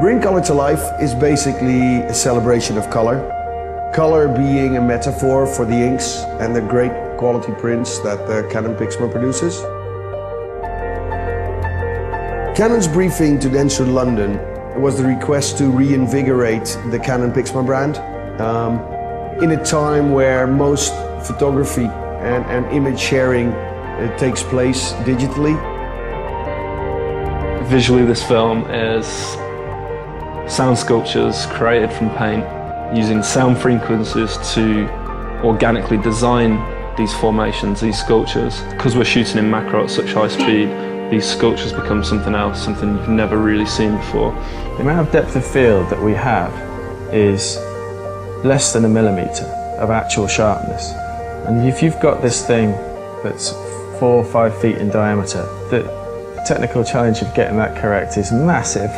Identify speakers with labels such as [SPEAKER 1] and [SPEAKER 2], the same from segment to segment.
[SPEAKER 1] Bring Color to Life is basically a celebration of color. Color being a metaphor for the inks and the great quality prints that the Canon Pixma produces. Canon's briefing to Dentsu London was the request to reinvigorate the Canon Pixma brand in a time where most photography and image sharing takes place digitally.
[SPEAKER 2] Visually, this film is sound sculptures created from paint, using sound frequencies to organically design these formations, these sculptures. Because we're shooting in macro at such high speed, these sculptures become something else, something you've never really seen before.
[SPEAKER 3] The amount of depth of field that we have is less than 1 millimetre of actual sharpness. And if you've got this thing that's 4 or 5 feet in diameter, the technical challenge of getting that correct is massive,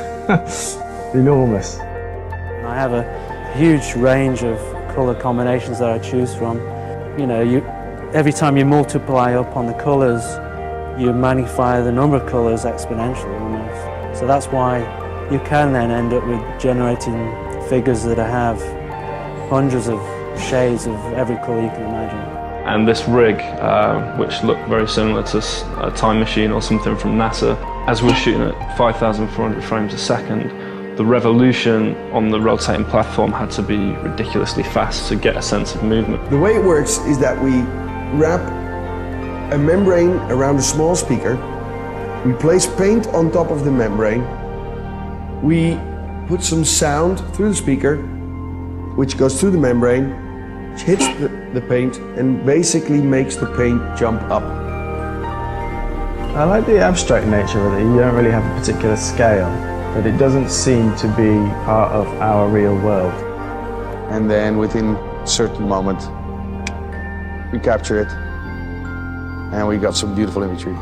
[SPEAKER 3] enormous.
[SPEAKER 4] I have a huge range of colour combinations that I choose from. You know, every time you multiply up on the colours, you magnify the number of colours exponentially almost. So that's why you can then end up with generating figures that have hundreds of shades of every colour you can imagine.
[SPEAKER 2] And this rig, which looked very similar to a time machine or something from NASA, as we're shooting at 5,400 frames a second, the revolution on the rotating platform had to be ridiculously fast to get a sense of movement.
[SPEAKER 1] The way it works is that we wrap a membrane around a small speaker, we place paint on top of the membrane, we put some sound through the speaker, which goes through the membrane, which hits the paint and basically makes the paint jump up.
[SPEAKER 3] I like the abstract nature of it. You don't really have a particular scale, but it doesn't seem to be part of our real world.
[SPEAKER 1] And then within a certain moment, we capture it and we got some beautiful imagery.